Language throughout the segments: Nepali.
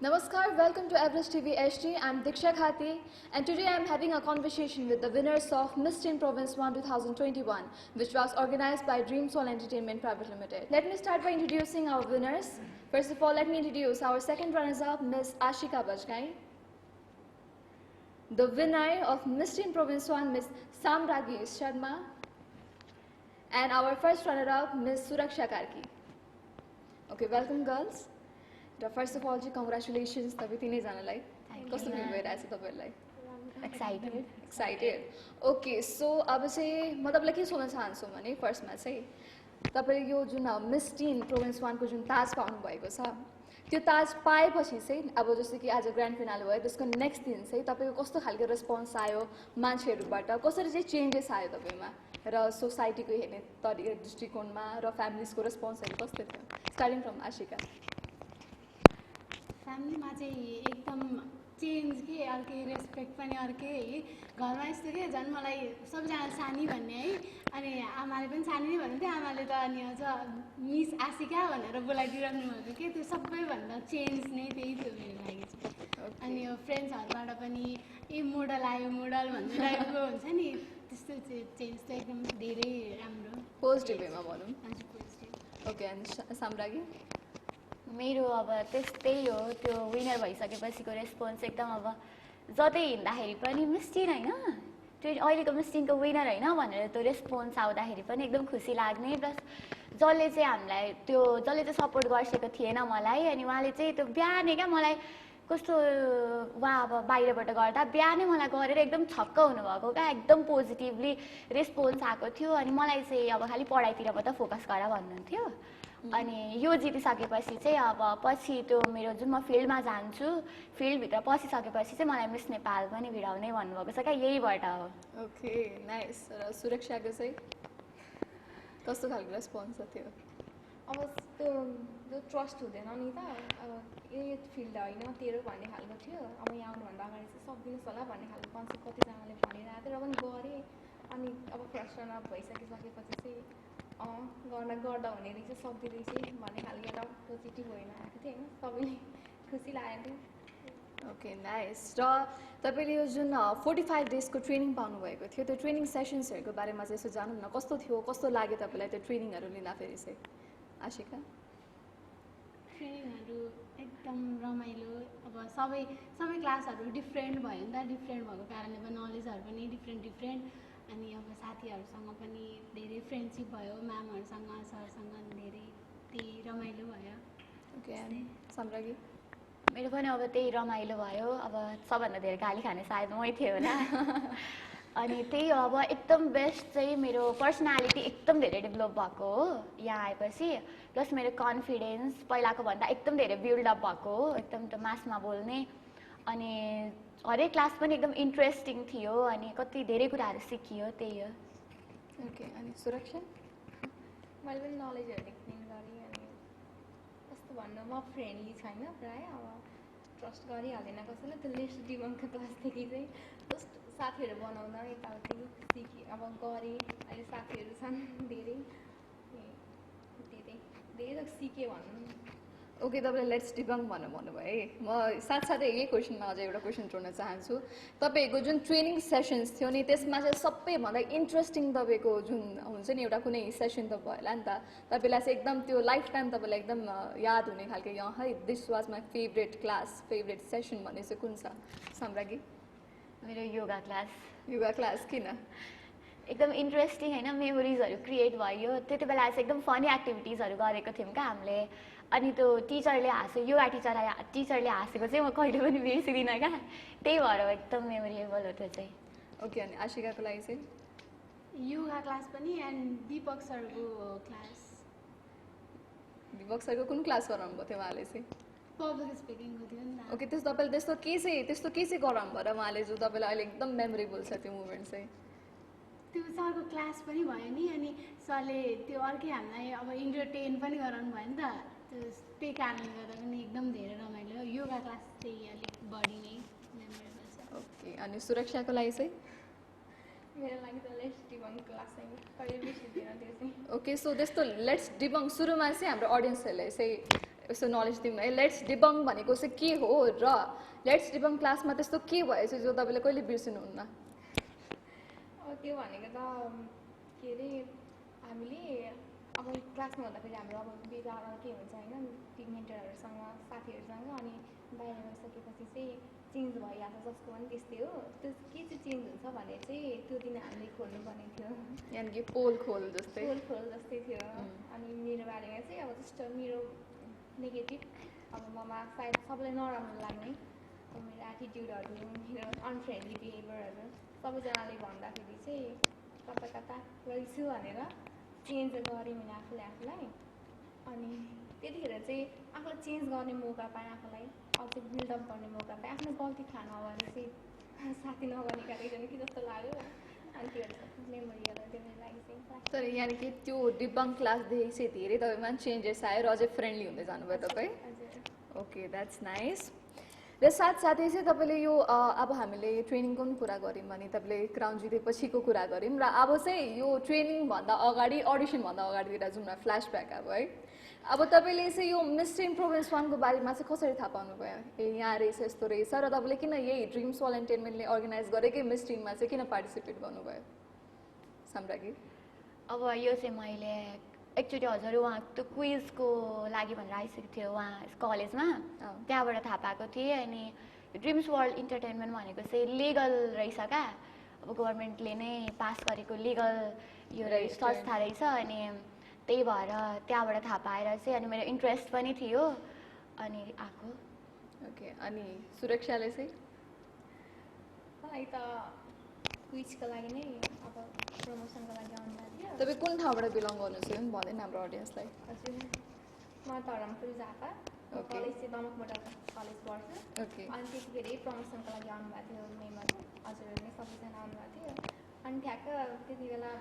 Namaskar, welcome to Everest TV HD. I'm Diksha Khati, and today I'm having a conversation with the winners of Miss Teen Province 1 2021, which was organized by Dream Soul Entertainment Private Limited. Let me start by introducing our winners. First of all, let me introduce our second runners-up, Miss Ashika Bajgai. The winner of Miss Teen Province 1, Miss Samragi Sharma. And our first runner-up, Miss Suraksha Karki. Okay, welcome girls. First of all, congratulations तपाईं तीनैजनालाई कस्तो फिल भइरहेछ तपाईहरुलाई एक्साइटेड ओके सो अब चाहिँ म तपाईलाई के सोध्न चाहन्छु भने फर्स्टमा चाहिँ तपाईले यो जुन मिस टिन प्रोभिन्स 1 को जुन ताज पाउनु भएको छ त्यो ताज पाएपछि चाहिँ अब जस्तो कि आज ग्रान्ड फिनाले भयो त्यसको नेक्स्ट दिन चाहिँ तपाईको कस्तो खालको रेस्पोन्स आयो मान्छेहरुबाट कसरी चाहिँ चेन्जेस आयो तपाईमा र सोसाइटीको हेर्ने तरिका दृष्टिकोणमा र फ्यामिलीजको रेस्पोन्सहरु कस्तो थियो स्टार्टिङ फ्रम आशिका फ्यामिलीमा चाहिँ एकदम चेन्ज के अर्कै रेस्पेक्ट पनि अर्कै है घरमा यस्तो के झन् मलाई सबैजना सानी भन्ने है अनि आमाले पनि सानी नै भन्नुहुन्थ्यो आमाले त अनि अझ मिस आशिका भनेर बोलाइदिइरहनु भएको के त्यो सबैभन्दा चेन्ज नै त्यही थियो मेरो लागि चाहिँ अनि यो फ्रेन्ड्सहरूबाट पनि ए मोडल आयो मोडल भन्ने टाइपको हुन्छ नि त्यस्तो चेन्ज त एकदम धेरै राम्रो पोजिटिभ वेमा भनौँ हजुर पोजिटिभ ओके अनि साम्रागी मेरो अब त्यस्तै हो त्यो विनर भइसकेपछिको रेस्पोन्स एकदम अब जतै हिँड्दाखेरि पनि मिस टिन हैन त्यो अहिलेको मिस टिनको विनर हैन भनेर त्यो रेस्पोन्स आउँदाखेरि पनि एकदम खुसी लाग्ने प्लस जसले चाहिँ हामीलाई त्यो जसले चाहिँ सपोर्ट गरिसकेको थिएन मलाई अनि उहाँले चाहिँ त्यो बिहानै क्या मलाई कस्तो उहाँ अब बाहिरबाट गर्दा बिहानै मलाई गरेर एकदम छक्क हुनुभएको क्या एकदम पोजिटिभली रेस्पोन्स आएको थियो अनि मलाई चाहिँ अब खालि पढाइतिर मात्र फोकस गर भन्नुहुन्थ्यो अनि यो जितिसकेपछि चाहिँ अब पछि त्यो मेरो जुन म फिल्डमा जान्छु फिल्डभित्र पसिसकेपछि चाहिँ मलाई मिस नेपाल पनि भिडाउने भन्नुभएको छ क्या यहीबाट हो ओके नाइस र सुरक्षाको चाहिँ कस्तो खालको रेस्पोन्स थियो अब त्यो ट्रस्ट हुँदैन नि त अब यो फिल्ड होइन तेरो भन्ने खालको थियो अब यहाँ आउनुभन्दा अगाडि चाहिँ सक्दिनुहोस् होला भन्ने खालको कन्सेप्ट कतिजनाले भनिरहेको थियो र पनि गरेँ अनि अब फर्स्ट रन अप भइसकिसकेपछि चाहिँ गर्दा हुने रहेछ सक्दो रहेछ भन्ने खालको एउटा पोजिटिभ होइन आएको थियो होइन सबैले खुसी लागेको थियो ओके नाइस र तपाईले यो जुन 45 डेजको ट्रेनिङ पाउनुभएको थियो त्यो ट्रेनिङ सेसन्सहरूको बारेमा चाहिँ यसो जानु न कस्तो थियो कस्तो लाग्यो तपाईलाई त्यो ट्रेनिङहरू लिँदाखेरि चाहिँ आशिका ट्रेनिङहरू एकदम रमाइलो अब सबै क्लासहरू डिफ्रेन्ट भयो नि त डिफ्रेन्ट भएको कारणले पनि नलेजहरू पनि डिफ्रेन्ट अनि अब साथीहरूसँग पनि धेरै फ्रेन्डसिप भयो म्यामहरूसँग सरसँग धेरै त्यही रमाइलो भयो ओके अनि साम्रागी मेरो पनि अब त्यही रमाइलो भयो अब सबभन्दा धेरै गाली खाने सायद मै थिएँ होला अनि त्यही हो अब एकदम बेस्ट चाहिँ मेरो पर्सनालिटी एकदम धेरै डेभलप भएको हो यहाँ आएपछि प्लस मेरो कन्फिडेन्स पहिलाको भन्दा एकदम धेरै बिल्डअप भएको हो एकदम त्यो मासमा बोल्ने अनि हरेक क्लास पनि एकदम इन्ट्रेस्टिङ थियो अनि कति धेरै कुराहरू सिकियो त्यही हो ओके अनि सुरक्षा मैले पनि नलेजहरू गेन गरेँ अनि कस्तो भन्नु म फ्रेन्डली छैन प्रायः अब ट्रस्ट गरिहाल्दैन कसैले त्यो नेक्स्ट डिबङको क्लासदेखि चाहिँ जस्ट साथीहरू बनाउन यताउति सिकेँ अब गरेँ अहिले साथीहरू छन् धेरै धेरै सिकेँ भनौँ ओके तपाईँले लेट्स डिबङ भनेर भन्नुभयो है म साथसाथै यही क्वेसनमा अझै एउटा क्वेसन जोड्न चाहन्छु तपाईँको जुन ट्रेनिङ सेसन्स थियो नि त्यसमा चाहिँ सबैभन्दा इन्ट्रेस्टिङ तपाईँको जुन हुन्छ नि एउटा कुनै सेसन त भयो होला नि त तपाईँलाई चाहिँ एकदम त्यो लाइफ टाइम तपाईँलाई एकदम याद हुने खालको यहाँ है this was my favourite class favourite session भन्ने चाहिँ कुन छ साम्रागी मेरो योगा क्लास किन एकदम इन्ट्रेस्टिङ होइन मेमोरिजहरू क्रिएट भयो त्यति बेला चाहिँ एकदम फनी एक्टिभिटिजहरू गरेको थियौँ क्या हामीले अनि त्यो टिचरले योगा टिचरले हाँसेको चाहिँ म कहिले पनि बिर्सिदिनँ क्या त्यही भएर एकदम मेमोरेबल हो त्यो चाहिँ ओके अनि आशिकाको लागि चाहिँ योगा क्लास पनि एन्ड दिपक सरको क्लास दिपक सरको कुन क्लास गराउनु भयो थियो उहाँले चाहिँ पब्लिक स्पिकिङको थियो नि त ओके तपाईँले त्यस्तो के चाहिँ गराउनु भयो र उहाँले जो तपाईँलाई अहिले एकदम मेमोरेबल छ त्यो मुभमेन्ट चाहिँ त्यो सरको क्लास पनि भयो नि अनि सरले त्यो अर्कै हामीलाई अब इन्टरटेन पनि गराउनु भयो नि त त्यही कारणले गर्दा पनि एकदम धेरै रमाइलो योगा क्लास चाहिँ अलिक बढी नै मेमोरेबल छ ओके अनि सुरक्षाको लागि चाहिँ मेरो लागि त लेट्स डिबङ क्लास चाहिँ कहिले बिर्सिँदैन त्यो चाहिँ ओके सो त्यस्तो लेट्स डिबङ सुरुमा चाहिँ हाम्रो अडियन्सहरूलाई चाहिँ यस्तो नलेज दिउँ है। लेट्स डिबङ भनेको चाहिँ के हो र लेट्स डिबङ क्लासमा त्यस्तो के भएछ जो तपाईँले कहिले बिर्सिनुहुन्न? त्यो भनेको त के अरे हामीले अब क्लासमा हुँदाखेरि हाम्रो अब व्यवहार के हुन्छ होइन मेन्टरहरूसँग साथीहरूसँग अनि बाहिर गइसकेपछि चाहिँ चेन्ज भइहाल्छ जसको पनि त्यस्तै हो। त्यो के चाहिँ चेन्ज हुन्छ भने चाहिँ त्यो दिन हामीले खोल्नुपर्ने थियो, यानि कि पोल खोल जस्तै खोल जस्तै थियो। अनि मेरो बारेमा चाहिँ अब जस्ट मेरो नेगेटिभ अब ममा सायद सबैलाई नराम्रो लाग्ने मेरो एटिट्युडहरू मेरो अनफ्रेन्डली बिहेभियरहरू सबैजनाले भन्दाखेरि चाहिँ कता कता रहेछु भनेर चेन्ज गरेँ मैले आफूलाई। अनि त्यतिखेर चाहिँ आफूलाई चेन्ज गर्ने मौका पाएँ, आफूलाई अझै बिल्डअप गर्ने मौका पाएँ। आफ्नो गल्ती थाहा नभएर चाहिँ साथी नबनेका रहेछन् कि जस्तो लाग्यो। अनि त्योहरू सब मेमोरीहरू त्यो मेरो लागि चाहिँ तर यानि कि त्यो डिबङ क्लासदेखि चाहिँ धेरै तपाईँमा चेन्जेस आयो र अझै फ्रेन्डली हुँदै जानुभयो तपाईँ? हजुर। Okay, that's nice. र साथसाथै चाहिँ तपाईँले यो अब हामीले ट्रेनिङको पनि कुरा गऱ्यौँ भने तपाईँले क्राउन जितेपछिको कुरा गऱ्यौँ र अब चाहिँ यो ट्रेनिङभन्दा अगाडि अडिसनभन्दा अगाडितिर जाउँ न, फ्ल्यासब्याक अब है। अब तपाईँले चाहिँ यो मिस टिम प्रोभिन्स 1को बारेमा चाहिँ कसरी थाहा पाउनुभयो? ए यहाँ रहेछ यस्तो रहेछ र तपाईँले किन यही ड्रिम्स वाल एन्टरटेनमेन्टले अर्गनाइज गरेकै मिस टिममा चाहिँ किन पार्टिसिपेट गर्नुभयो साम्राज्ञी? अब यो चाहिँ मैले एकचोटि हजुर उहाँ त्यो क्विजको लागि भनेर आइसकेको थियो उहाँ कलेजमा, त्यहाँबाट थाहा पाएको थिएँ। अनि ड्रिम्स वर्ल्ड इन्टरटेनमेन्ट भनेको चाहिँ लिगल रहेछ क्या, अब गभर्मेन्टले नै पास गरेको लिगल यो संस्था रहेछ। अनि त्यही भएर त्यहाँबाट थाहा पाएर चाहिँ अनि मेरो इन्ट्रेस्ट पनि थियो अनि आएको। ओके, अनि सुरक्षाले चाहिँ? मलाई त क्विजको लागि नै अब प्रमोसनको लागि आउनुभएको थियो। तपाईँ कुन ठाउँबाट बिलङ गर्नुहुन्छ पनि भन्दैन हाम्रो अडियन्सलाई? हजुर, म धरमपुर झापा, कलेज चाहिँ दमकबाट कलेज पढ्छु। ओके, अनि त्यतिखेर प्रमोसनको लागि आउनुभएको थियो मेमा, हजुरहरू नै सबैजना आउनुभएको थियो। अनि ठ्याक्क त्यति बेला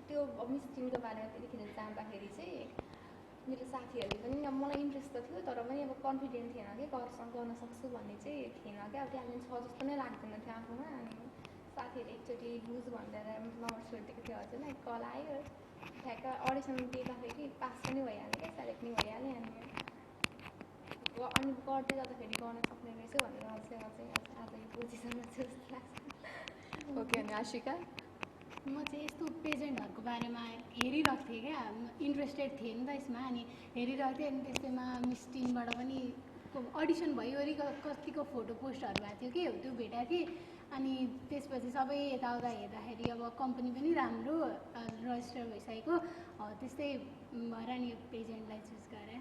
त्यो मिस टिमको बारेमा त्यतिखेर जाँदाखेरि चाहिँ मेरो साथीहरूले पनि अब मलाई इन्ट्रेस्ट त थियो तर पनि अब कन्फिडेन्ट थिएन कि गर्न सक्छु भन्ने चाहिँ थिएन क्या, अब ट्यालेन्ट छ जस्तो नै लाग्दैन थियो आफूमा। अनि साथीहरूले एकचोटि बुझ भनेर नम्बर छोडिदिएको थियो हजुरलाई, कल आयो, ठ्याक्क अडिसन दिँदाखेरि पास पनि भइहाल्यो क्या, सेलेक्ट पनि भइहालेँ। अनि गर्दै जाँदाखेरि गर्न सक्ने रहेछु भनेर अझै आज यो पोजिसनमा छु जस्तो लाग्छ। ओके, अनि आशिका? म चाहिँ यस्तो पेजेन्टहरूको बारेमा हेरिरहेको थिएँ क्या, इन्ट्रेस्टेड थिएँ नि त यसमा। अनि हेरिरहेको थिएँ अनि त्यसैमा मिस टिमबाट पनि अडिसन भइवरि कतिको फोटो पोस्टहरू भएको थियो कि हो त्यो भेटाएको थिएँ। अनि त्यसपछि सबै यताउता हेर्दाखेरि अब कम्पनी पनि राम्रो रजिस्टर भइसकेको त्यस्तै भएर नि पेजेन्टलाई चुज गरेँ।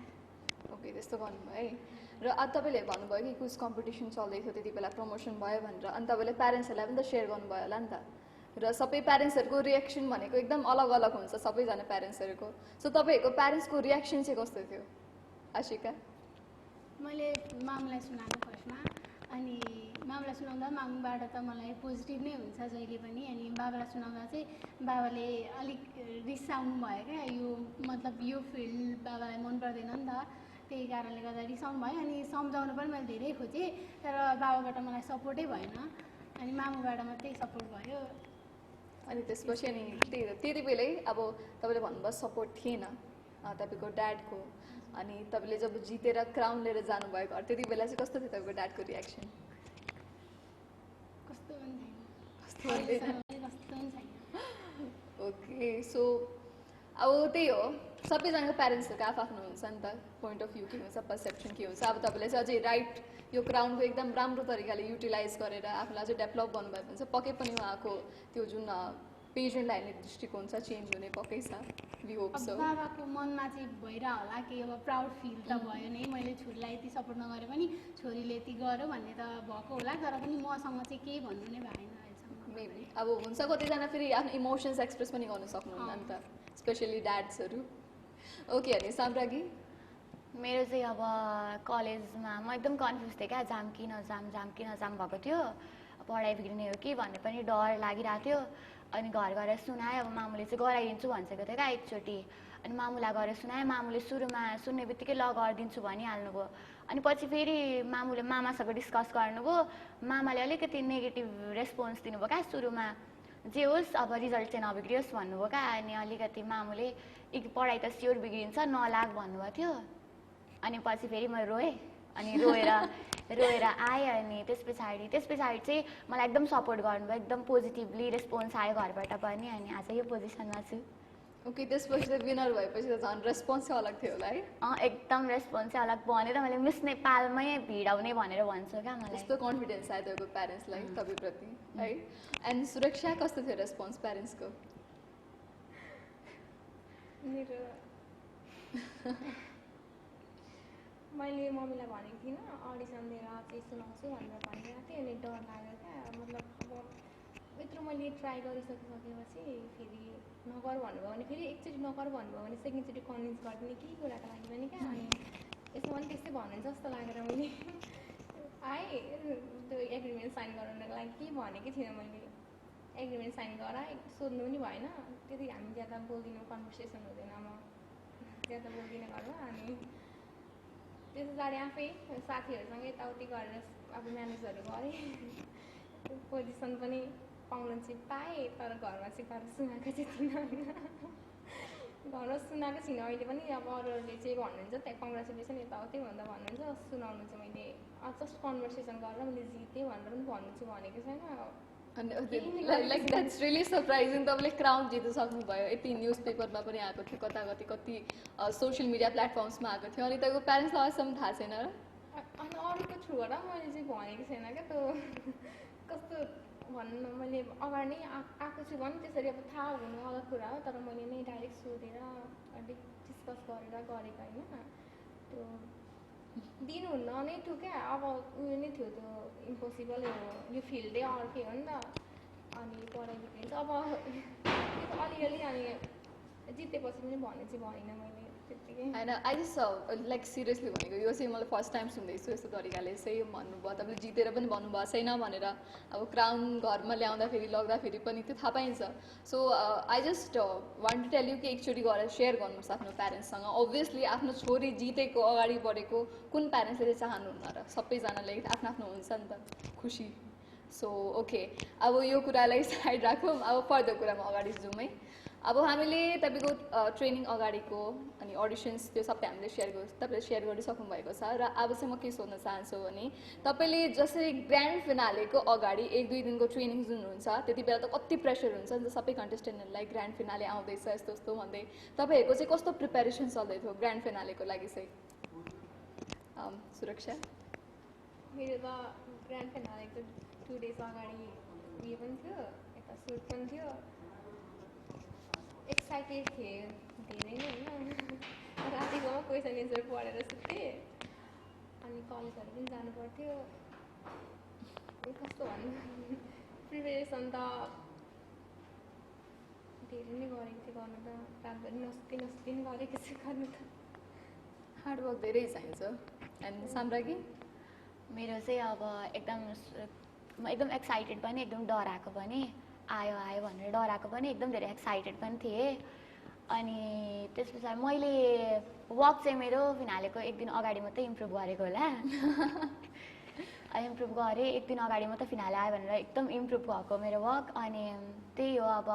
ओके, त्यस्तो गर्नुभयो है। र अब तपाईँले भन्नुभयो कि क्विज कम्पिटिसन चल्दै थियो त्यति बेला प्रमोसन भयो भनेर, अनि तपाईँले प्यारेन्ट्सहरूलाई पनि त सेयर गर्नुभयो होला नि त। र सबै प्यारेन्ट्सहरूको रियाक्सन भनेको एकदम अलग अलग हुन्छ सबैजना प्यारेन्ट्सहरूको। सो तपाईँहरूको प्यारेन्ट्सको रियाक्सन चाहिँ कस्तो थियो आशिका? मैले मामुलाई सुनाएको फर्स्टमा, अनि मामुलाई सुनाउँदा मामुबाट त मलाई पोजिटिभ नै हुन्छ जहिले पनि। अनि बाबालाई सुनाउँदा चाहिँ बाबाले अलिक रिसाउनु भयो क्या, यो मतलब यो फिल्ड बाबालाई मन पर्दैन नि त, त्यही कारणले गर्दा रिसाउनु भयो। अनि सम्झाउनु पनि मैले धेरै खोजेँ तर बाबाबाट मलाई सपोर्टै भएन, अनि मामुबाट मात्रै सपोर्ट भयो। अनि त्यसपछि अनि त्यति बेलै अब तपाईँले भन्नुभयो सपोर्ट थिएन तपाईँको ड्याडको, अनि तपाईँले जब जितेर क्राउन लिएर जानुभयो घर त्यति बेला चाहिँ कस्तो थियो तपाईँको ड्याडको रियाक्सन? कस्तो पनि छैन। ओके, सो अब त्यही हो सबैजनाको प्यारेन्ट्सहरूको आफ्नो हुन्छ नि त, पोइन्ट अफ भ्यू के हुन्छ, पर्सेप्सन के हुन्छ। अब तपाईँले चाहिँ अझै राइट यो क्राउनको एकदम राम्रो तरिकाले युटिलाइज गरेर आफूलाई अझै डेभलप गर्नुभयो भने चाहिँ पक्कै पनि उहाँको त्यो जुन पेजेन्टलाई हेर्ने दृष्टिकोण छ चेन्ज हुने पक्कै छ। We hope so. बाबाको मनमा चाहिँ भइरह होला कि अब प्राउड फिल त भयो नै, मैले छोरीलाई यति सपोर्ट नगरे पनि छोरीले यति गर्यो भन्ने त भएको होला, तर पनि मसँग चाहिँ केही भन्नु नै भएन अहिलेसम्म। मेबी अब हुन्छ कतिजना फेरि आफ्नो इमोसन्स एक्सप्रेस पनि गर्न सक्नुहुन्न नि त, स्पेसली ड्याड्सहरू। ओके, अनि साम्राज्ञी? मेरो चाहिँ अब कलेजमा म एकदम कन्फ्युज थिएँ क्या, जाम कि नजाम भएको थियो, पढाइ बिग्रिने हो कि भन्ने पनि डर लागिरहेको थियो। अनि घर गएर सुनाएँ, अब मामुले चाहिँ गराइदिन्छु भनिसकेको थियो क्या एकचोटि। अनि मामुलाई गएर सुनाएँ, मामुले सुरुमा सुन्ने बित्तिकै ल गरिदिन्छु भनिहाल्नुभयो। अनि पछि फेरि मामुले मामासँग डिस्कस गर्नुभयो, मामाले अलिकति नेगेटिभ रेस्पोन्स दिनुभयो क्या सुरुमा, जे होस् अब रिजल्ट चाहिँ नबिग्रियोस् भन्नुभयो क्या। अनि अलिकति मामुले पढाइ त स्योर बिग्रिन्छ नलाग भन्नुभएको थियो। अनि पछि फेरि म रोएँ अनि रोएर आएँ अनि त्यस पछाडि चाहिँ मलाई एकदम सपोर्ट गर्नुभयो एकदम पोजिटिभली रेस्पोन्स आयो घरबाट पनि अनि आज यो पोजिसनमा छु ओके त्यसपछि त विनर भएपछि त झन् रेस्पोन्स चाहिँ अलग थियो होला है एकदम रेस्पोन्स चाहिँ अलग भने त मैले मिस नेपालमै भिडाउने भनेर भन्छु क्या मलाई यस्तो कन्फिडेन्स आयो तपाईँको प्यारेन्ट्सलाई तपाईँप्रति है एन्ड सुरक्षा कस्तो थियो रेस्पोन्स प्यारेन्ट्सको मेरो मैले मम्मीलाई भनेको थिइनँ अडिसन दिएर चाहिँ सुनाउँछु भनेर भनिरहेको थिएँ अनि डर लाग्यो क्या मतलब अब यत्रो मैले ट्राई गरिसकिसकेपछि फेरि नगर भन्नुभयो भने फेरि एकचोटि नगर भन्नुभयो भने सेकेन्डचोटि कन्भिन्स गरिदिने केही कुराको लागि पनि क्या अनि यसमा पनि त्यस्तै भन्नुहुन्छ जस्तो लागेर मैले आएँ त्यो एग्रिमेन्ट साइन गराउनको लागि केही भनेकै थिइनँ मैले एग्रिमेन्ट साइन गराएँ सोध्नु पनि भएन त्यति हामी ज्यादा बोल्दिनौँ कन्भर्सेसन हुँदैन म ज्यादा बोल्दिनँ घरमा अनि त्यस पछाडि आफै साथीहरूसँग यताउति गरेर अब म्यानेजहरू गरेँ पोजिसन पनि पाउनु चाहिँ पाएँ तर घरमा चाहिँ गएर सुनाएको चाहिँ थिइनँ होइन घरमा सुनाएको छैन अहिले पनि अब अरूहरूले चाहिँ भन्नुहुन्छ त्यहाँ कङ्ग्रेचुलेसन यताउति भन्दा भन्नुहुन्छ सुनाउनु चाहिँ मैले जस्ट कन्भर्सेसन गरेर मैले जितेँ भनेर पनि भन्नु चाहिँ भनेको छैन अनि लाइक द्याट्स रियली सरप्राइजिङ तपाईँले क्राउन जितिसक्नुभयो यति न्युज पेपरमा पनि आएको थियो कति सोसियल मिडिया प्लेटफर्म्समा आएको थियो अनि तपाईँको प्यारेन्ट्सलाई अहिलेसम्म थाहा छैन र अनि अरूको थ्रुबाट मैले चाहिँ भनेको छैन क्या त्यो कस्तो भन्नु मैले अगाडि नै आएको छु भने त्यसरी अब थाहा हुनु अलग कुरा हो तर मैले नै डाइरेक्ट सोधेर अलिक डिस्कस गरेर गरेको होइन त्यो दिनुहुन्न नै थियो क्या अब उयो नै थियो त्यो इम्पोसिबल हो यो फिल्डै अर्कै हो नि त अनि पढाइ अब त्यो त अलिअलि अनि जितेपछि पनि भन्ने चाहिँ भएन मैले त्यत्तिकै होइन आई जस्ट लाइक सिरियसली भनेको यो चाहिँ मलाई फर्स्ट टाइम सुन्दैछु यस्तो तरिकाले चाहिँ भन्नुभयो तपाईँले जितेर पनि भन्नुभएको छैन भनेर अब क्राउन घरमा ल्याउँदाखेरि लग्दाखेरि पनि त्यो थाहा पाइन्छ so I just want to tell you कि एकचोटि गएर सेयर गर्नुहोस् आफ्नो प्यारेन्ट्ससँग अभियसली आफ्नो छोरी जितेको अगाडि बढेको कुन प्यारेन्ट्सले चाहिँ चाहनुहुन्न र सबैजनाले आफ्नो आफ्नो हुन्छ नि त खुसी सो ओके अब यो कुरालाई साइड राखौँ अब फर्दर कुरामा अगाडि जाउँ है अब हामीले तपाईँको ट्रेनिङ अगाडिको अनि अडिसन्स त्यो सबै हामीले तपाईँले सेयर गरिसक्नु भएको छ र अब चाहिँ म के सोध्न चाहन्छु भने तपाईँले जसरी ग्रान्ड फिनालेको अगाडि 1-2 दिनको ट्रेनिङ जुन हुन्छ त्यति बेला त कति प्रेसर हुन्छ नि त सबै कन्टेस्टेन्टहरूलाई ग्रान्ड फिनाले आउँदैछ यस्तो भन्दै तपाईँहरूको चाहिँ कस्तो प्रिपेरेसन चल्दै थियो ग्रान्ड फिनालेको लागि चाहिँ सुरक्षा मेरो त ग्रान्ड फिनालेको 2 डेज अगाडि उयो पनि थियो यता सुट पनि थियो एक्साइटेड थिएँ धेरै नै होइन रातिकोमा क्वेसन एन्सर पढेर सुतेँ अनि कलेजहरू पनि जानु पर्थ्यो कस्तो भन्नु प्रिपेरेसन त धेरै नै गरेको थिएँ गर्नु त रातभरि नसुति गरेको छु गर्नु त हार्डवर्क धेरै चाहिन्छ एन्ड साम्राज्ञी मेरो चाहिँ अब म एकदम एक्साइटेड पनि एकदम डराएको पनि आयो भनेर डराएको पनि एकदम धेरै एक्साइटेड पनि थिएँ अनि त्यस पछाडि मैले वर्क चाहिँ मेरो फिनालेको 1 दिन अगाडि मात्रै इम्प्रुभ गरेको होला इम्प्रुभ गरेँ 1 दिन अगाडि मात्रै फिनाले आयो भनेर एकदम इम्प्रुभ भएको मेरो वर्क अनि त्यही हो अब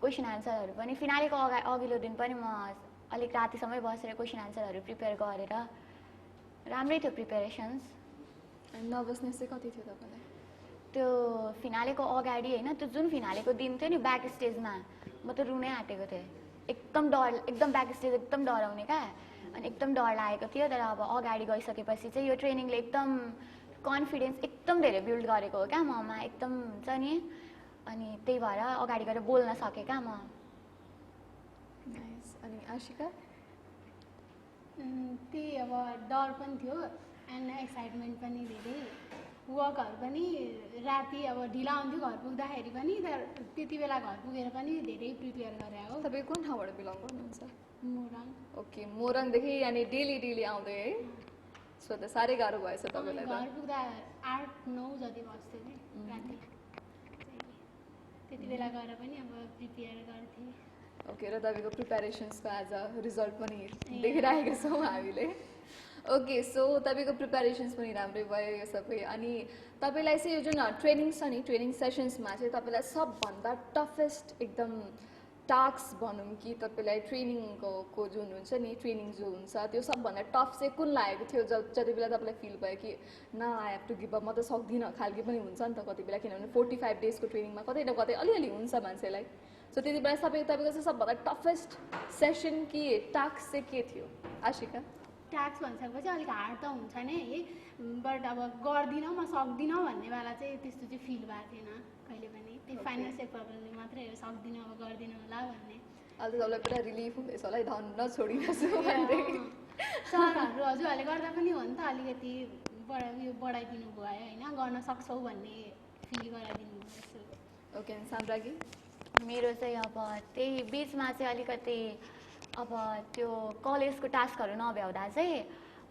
क्वेसन एन्सरहरू पनि फिनालेको अघिल्लो दिन पनि म अलिक रातिसम्मै बसेर क्वेसन एन्सरहरू प्रिपेयर गरेर राम्रै थियो प्रिपेरेसन्स नर्भसनेस चाहिँ कति थियो तपाईँलाई त्यो फिनालेको अगाडि होइन त्यो जुन फिनालेको दिन थियो नि ब्याक स्टेजमा म त रुनै आँटेको थिएँ एकदम ब्याक स्टेज एकदम डराउने क्या अनि एकदम डर लागेको थियो तर अब अगाडि गइसकेपछि चाहिँ यो ट्रेनिङले एकदम कन्फिडेन्स एकदम धेरै बिल्ड गरेको हो क्या ममा एकदम हुन्छ नि अनि त्यही भएर अगाडि गएर बोल्न सकेँ क्या म अनि आशिका त्यही अब डर पनि थियो एन्ड एक्साइटमेन्ट पनि धेरै वर्कहरू पनि राति अब ढिला हुन्थ्यो घर पुग्दाखेरि पनि तर त्यति बेला घर पुगेर पनि धेरै प्रिपेयर गरे हो तपाईँ कुन ठाउँबाट बिलङ गर्नुहुन्छ मोरङ ओके मोरङदेखि यानि डेली आउँदै है सो त साह्रै गाह्रो भएछ तपाईँलाई घर पुग्दा 8-9 जति बस्थ्यो नि राति त्यति बेला गएर पनि अब प्रिपेयर गर्थेँ ओके र तपाईँको प्रिपेरेसन्सको आज रिजल्ट पनि देखिरहेका छौँ हामीले ओके सो तपाईँको प्रिपेरेसन्स पनि राम्रै भयो यो सबै अनि तपाईँलाई चाहिँ यो जुन ट्रेनिङ छ नि ट्रेनिङ सेसन्समा चाहिँ तपाईँलाई सबभन्दा टफेस्ट एकदम टास्क भनौँ कि तपाईँलाई ट्रेनिङको जुन हुन्छ नि ट्रेनिङ जो हुन्छ त्यो सबभन्दा टफ चाहिँ कुन लागेको थियो जति बेला तपाईँलाई फिल भयो कि न I have to give up म त सक्दिनँ खालके पनि हुन्छ नि त कति बेला किनभने 45 डेजको ट्रेनिङमा कतै न कतै अलिअलि हुन्छ मान्छेलाई सो त्यति बेला तपाईँको चाहिँ सबभन्दा टफेस्ट सेसन कि टास्क चाहिँ के थियो आशिका ट्याक्स भनिसकेपछि अलिक हार्ड त हुन्छ नै है बट अब गर्दिनँ म सक्दिनँ भन्ने बेला चाहिँ त्यस्तो चाहिँ फिल भएको थिएन कहिले पनि त्यो फाइनेन्सियल प्रब्लमले मात्रै हो सक्दिनँ अब गर्दिनँ होला भन्ने अहिले त तपाईँलाई पुरा रिलिफ हुँदैछ होला है धन्न छोडिरहेछु भन्दै सरहरू हजुरहरूले गर्दा पनि हो नि त अलिकति बढाइदिनु भयो होइन गर्न सक्छौ भन्ने फिल गराइदिनु भयो ओके साम्राज्ञी मेरो चाहिँ अब त्यही बिचमा चाहिँ अलिकति अब त्यो कलेजको टास्कहरू नभ्याउँदा चाहिँ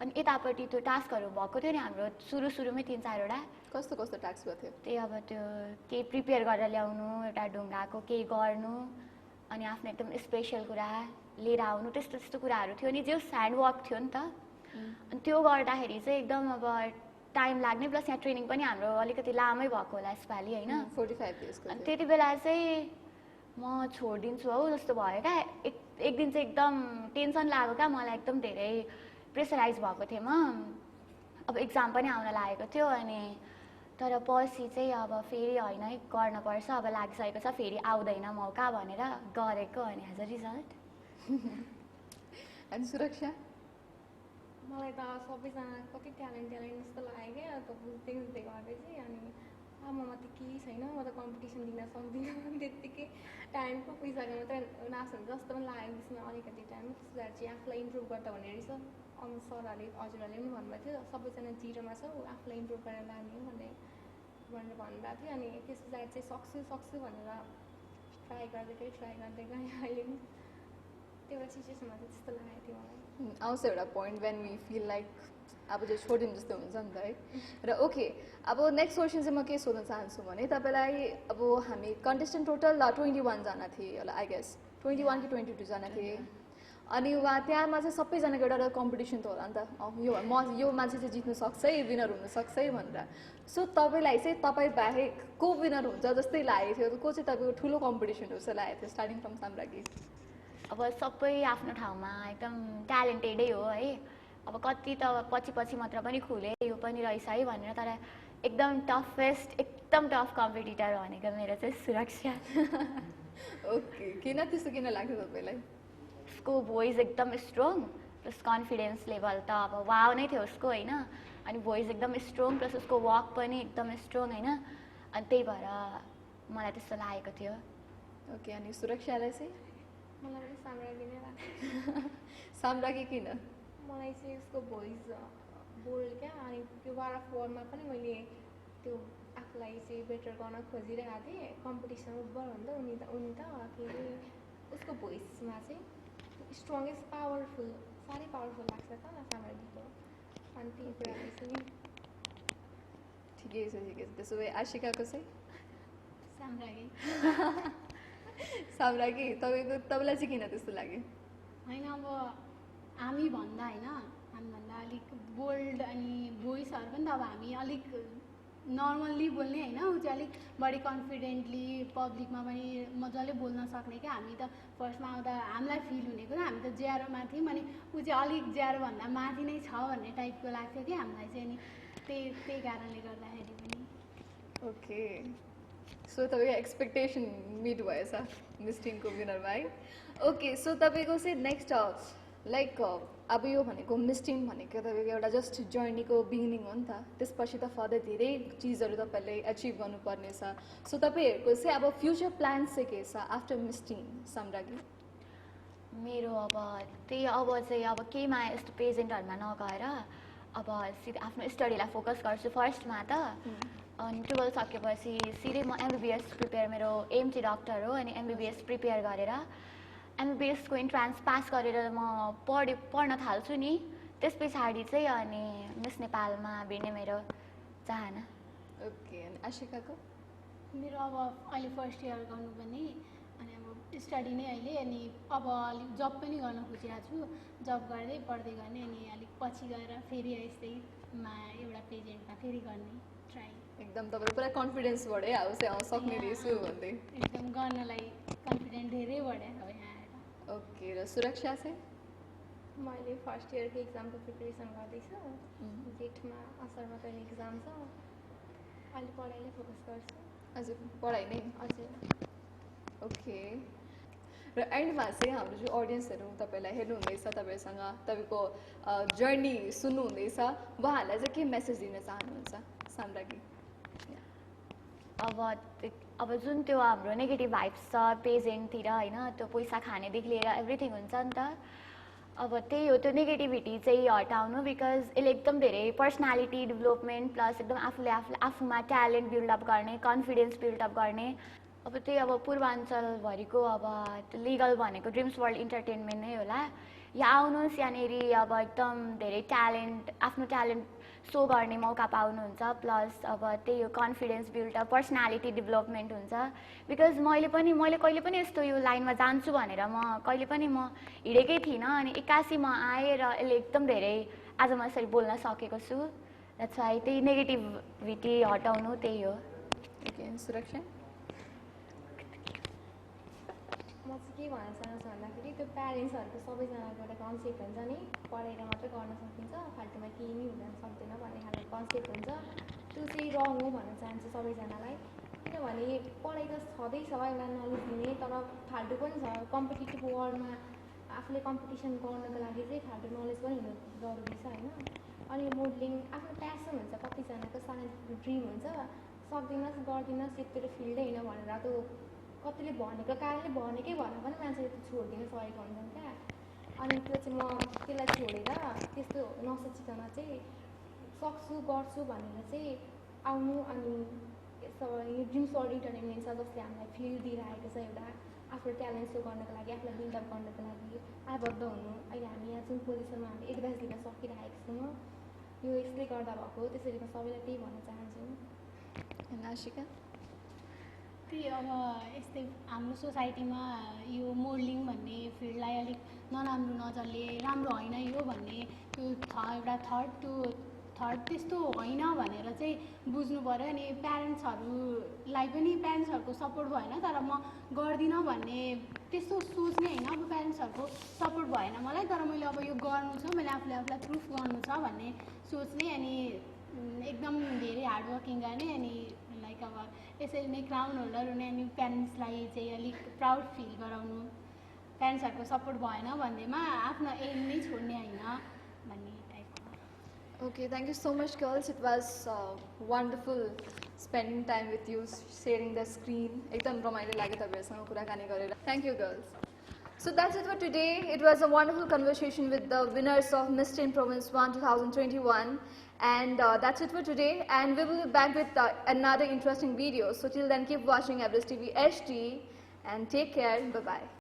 अनि यतापट्टि त्यो टास्कहरू भएको थियो नि हाम्रो सुरुमै 3-4वटा कस्तो कस्तो टास्क भएको थियो त्यही अब त्यो केही प्रिपेयर गरेर ल्याउनु एउटा ढुङ्गाको केही गर्नु अनि आफ्नो एकदम स्पेसल कुरा लिएर आउनु त्यस्तो कुराहरू थियो नि जो ह्यान्डवर्क थियो नि त अनि त्यो गर्दाखेरि चाहिँ एकदम अब टाइम लाग्ने प्लस यहाँ ट्रेनिङ पनि हाम्रो अलिकति लामै भएको होला यसपालि होइन 45 डेजको अनि त्यति बेला चाहिँ म छोडिदिन्छु हौ जस्तो भयो क्या एक दिन चाहिँ एकदम टेन्सन लाग्यो क्या मलाई एकदम धेरै प्रेसराइज भएको थिएँ म अब एक्जाम पनि आउन लागेको थियो अनि तर पछि चाहिँ अब फेरि होइन है गर्नुपर्छ अब लागिसकेको छ फेरि आउँदैन मौका भनेर गरेको अनि एज अ रिजल्ट अनि सुरक्षा मलाई त सबैजना कति ट्यालेन्ट जस्तो लाग्यो क्या त बुझ्दै गरेपछि अनि ममा त केही छैन म त कम्पिटिसन दिन सक्दिनँ त्यत्तिकै टाइमको पुगिसक्यो मात्रै नाच्नु जस्तो पनि लागेको त्यसमा अलिकति टाइम त्यसबाट चाहिँ आफूलाई इम्प्रुभ गर्दा भन्ने रहेछ सरहरूले हजुरहरूले पनि भन्नुभएको थियो सबैजना जिरोमा छ आफूलाई इम्प्रुभ गरेर लाने हो भनेर भन्नुभएको थियो अनि त्यस पछाडि चाहिँ सक्छु भनेर ट्राई गर्दै गएँ अहिले पनि त्यो एउटा सिचुएसनमा चाहिँ त्यस्तो लागेको थियो मलाई आउँछ एउटा point when we feel like अब चाहिँ छोडिदिनु जस्तो हुन्छ नि त है र ओके अब नेक्स्ट क्वेसन चाहिँ म के सोध्न चाहन्छु भने तपाईँलाई अब हामी कन्टेस्टेन्ट टोटल 21 जना थिए होला आई गेस 21 कि 22 जना थिए अनि त्यहाँमा चाहिँ सबैजनाको एउटा कम्पिटिसन त होला नि त यो मान्छे चाहिँ जित्नु सक्छ है विनर हुनसक्छ है भनेर सो तपाईँलाई चाहिँ तपाईँ बाहेक को विनर हुन्छ जस्तै लागेको थियो को चाहिँ तपाईँको ठुलो कम्पिटिसन हो जस्तो लागेको थियो स्टार्टिङ फ्रम साम्राज्ञी अब सबै आफ्नो ठाउँमा एकदम ट्यालेन्टेडै हो है अब कति त पछि मात्र पनि खुले यो पनि रहेछ है भनेर तर एकदम टफ कम्पिटिटर भनेको मेरो चाहिँ सुरक्षा ओके किन त्यस्तो किन लाग्छ तपाईँलाई उसको भोइस एकदम स्ट्रङ प्लस कन्फिडेन्स लेभल त अब वाव नै थियो उसको होइन अनि भोइस एकदम स्ट्रङ प्लस उसको वक पनि एकदम स्ट्रङ होइन अनि त्यही भएर मलाई त्यस्तो लागेको थियो ओके अनि सुरक्षालाई चाहिँ मलाई पनि साम्राज्ञी नै लाग्छ साम्राज्ञी किन मलाई चाहिँ उसको भोइस बोल्ड क्या अनि त्यो वार अफ वरमा पनि मैले त्यो आफूलाई चाहिँ बेटर गर्न खोजिरहेको थिएँ कम्पिटिसन उब्बर भन्दा उनी त के अरे उसको भोइसमा चाहिँ स्ट्रङ्गेस्ट पावरफुल साह्रै पावरफुल लाग्छ त साम्राज्ञीको अनि त्यही कुराहरू चाहिँ ठिकै छ त्यसो भए आशिकाको चाहिँ साम्राज्ञी तपाईँलाई चाहिँ किन त्यस्तो लाग्यो होइन अब हामीभन्दा अलिक बोल्ड अनि भोइसहरू पनि त अब हामी अलिक नर्मल्ली बोल्ने होइन ऊ चाहिँ अलिक बढी कन्फिडेन्टली पब्लिकमा पनि मजाले बोल्न सक्ने क्या हामी त फर्स्टमा आउँदा हामीलाई फिल हुने कुरा हामी त ज्यारोमा थियौँ अनि ऊ चाहिँ अलिक ज्यारोभन्दा माथि नै छ भन्ने टाइपको लाग्थ्यो कि हामीलाई चाहिँ अनि त्यही कारणले गर्दाखेरि पनि ओके सो तपाईँको एक्सपेक्टेसन मिट भएछ मिस टिमको विनरमा है ओके सो तपाईँको चाहिँ नेक्स्ट लाइक अब यो भनेको मिस टिम भनेको तपाईँको एउटा जस्ट जर्नीको बिगिनिङ हो नि त त्यसपछि त फर्दर धेरै चिजहरू तपाईँले एचिभ गर्नुपर्नेछ सो तपाईँहरूको चाहिँ अब फ्युचर प्लान्स चाहिँ के छ आफ्टर मिस टिम साम्राज्ञी मेरो अब त्यही अब केहीमा यस्तो पेजेन्टहरूमा नगएर अब सिधै आफ्नो स्टडीलाई फोकस गर्छु फर्स्टमा त अनि 12 सकेपछि सिधै म एमबिबिएस प्रिपेयर मेरो एम चाहिँ डक्टर हो अनि एमबिबिएस प्रिपेयर गरेर एमबिबिएसको इन्ट्रान्स पास गरेर म पढ्न थाल्छु नि त्यस पछाडि चाहिँ अनि मिस नेपालमा भिड्ने मेरो चाहना ओके अनि आशिकाको मेरो अब अहिले फर्स्ट इयर गर्नुपर्ने अनि अब स्टडी नै अहिले अनि अब अलिक जब पनि गर्न खोजिरहेको छु जब गर्दै पढ्दै गर्ने अनि अलिक पछि गएर फेरि यस्तै एउटा पेजेन्टमा फेरि गर्ने ट्राई एकदम तपाईँले पुरा कन्फिडेन्स बढ्यो आउँछ सक्ने रहेछु भन्दै एकदम गर्नलाई कन्फिडेन्ट धेरै बढ्यो अब यहाँ आएर ओके र सुरक्षा चाहिँ मैले फर्स्ट इयरको इक्जामको प्रिपेरेसन गर्दैछु जेठमा असरमा कहिले इक्जाम छ अहिले पढाइले फोकस गर्छु हजुर पढाइ नै हजुर ओके र एन्डमा चाहिँ हाम्रो जो अडियन्सहरू तपाईँलाई हेर्नुहुँदैछ तपाईँसँग तपाईँको जर्नी सुन्नुहुँदैछ उहाँहरूलाई चाहिँ के मेसेज दिन चाहनुहुन्छ साम्राज्ञी अब जुन त्यो हाम्रो नेगेटिभ भाइब्स छ पेजेन्टतिर होइन त्यो पैसा खानेदेखि लिएर एभ्रिथिङ हुन्छ नि त अब त्यही हो त्यो नेगेटिभिटी चाहिँ हटाउनु बिकज यसले एकदम धेरै पर्सनालिटी डेभलपमेन्ट प्लस एकदम आफूमा ट्यालेन्ट बिल्डअप गर्ने कन्फिडेन्स बिल्डअप गर्ने अब त्यही अब पूर्वाञ्चलभरिको अब लिगल भनेको ड्रिम्स वर्ल्ड इन्टरटेनमेन्ट नै होला यहाँ आउनुहोस् यहाँनिर अब एकदम धेरै आफ्नो ट्यालेन्ट सो गर्ने मौका पाउनुहुन्छ प्लस अब त्यही हो कन्फिडेन्स बिल्डअप पर्सनालिटी डेभलपमेन्ट हुन्छ बिकज मैले कहिले पनि यस्तो यो लाइनमा जान्छु भनेर कहिले पनि म हिँडेकै थिइनँ अनि 81 म आएँ र यसले एकदम धेरै आज म यसरी बोल्न सकेको छु द्याट्स वाइ त्यही नेगेटिभिटी हटाउनु त्यही हो ओके सुरक्षा म चाहिँ के भन्न चाहन्छु भन्दाखेरि त्यो प्यारेन्ट्सहरूको सबैजनाको एउटा कन्सेप्ट हुन्छ नि पढाएर मात्रै गर्न सकिन्छ फाल्टुमा केही नै हुन सक्दैन भन्ने खालको कन्सेप्ट हुन्छ त्यो चाहिँ रङ हो भन्न चाहन्छु सबैजनालाई किनभने पढाइ त छँदैछ एउटा नलेज दिने तर फाल्टु पनि छ कम्पिटिटिभ वर्ल्डमा आफूले कम्पिटिसन गर्नको लागि चाहिँ फाल्टु नलेज पनि हुनु जरुरी छ होइन अनि मोडलिङ आफ्नो प्यासन हुन्छ कतिजनाको सानो ड्रिम हुन्छ सक्दिनस् गर्दिनस् यतिर फिल्डै होइन भनेर त्यो कतिले भनेको कारणले भनेकै भन्दा पनि मान्छेले त्यो छोडिदिन सकेको हुन्छन् क्या अनि त्यो चाहिँ म त्यसलाई छोडेर त्यस्तो नसोचिकन चाहिँ सक्छु गर्छु भनेर चाहिँ आउनु अनि यो ड्रिम्स वर्ल्ड इन्टरटेनमेन्ट छ जसले हामीलाई फिल्ड दिइरहेको छ एउटा आफ्नो ट्यालेन्ट सो गर्नको लागि आफूलाई बिल्डअप गर्नको लागि आबद्ध हुनु अहिले हामी यहाँ जुन पोजिसनमा हामीले एडभाइस दिन सकिरहेको छौँ यो यसले गर्दा भएको त्यसरी म सबैलाई त्यही भन्न चाहन्छु नासिका त्यही अब यस्तै हाम्रो सोसाइटीमा यो मोडलिङ भन्ने फिल्डलाई अलिक नराम्रो नजरले राम्रो होइन यो भन्ने त्यो एउटा थर्ड त्यस्तो होइन भनेर चाहिँ बुझ्नु पऱ्यो अनि प्यारेन्ट्सहरूलाई पनि प्यारेन्ट्सहरूको सपोर्ट भएन तर म गर्दिनँ भन्ने त्यस्तो सोच्ने होइन अब प्यारेन्ट्सहरूको सपोर्ट भएन मलाई तर मैले अब यो गर्नु छ मैले आफूलाई प्रुफ गर्नु छ भन्ने सोच्ने अनि एकदम धेरै हार्डवर्किङ गर्ने अनि लाइक अब यसरी नै क्राउन होल्डर हुने अनि प्यारेन्ट्सलाई चाहिँ अलिक प्राउड फिल गराउनु प्यारेन्ट्सहरूको सपोर्ट भएन भन्नेमा आफ्नो एम नै छोड्ने होइन भन्ने टाइपको Okay, thank you so much, girls. It was wonderful spending time with you, sharing the screen. एकदम रमाइलो लाग्यो तपाईहरुसँग कुराकानी गरेर. Thank you, girls. So that's it for today. It was a wonderful conversation with the winners of Miss Teen Province 1 2021. And that's it for today. And we will be back with another interesting video. So till then, keep watching Everest TV HD and take care. Bye-bye.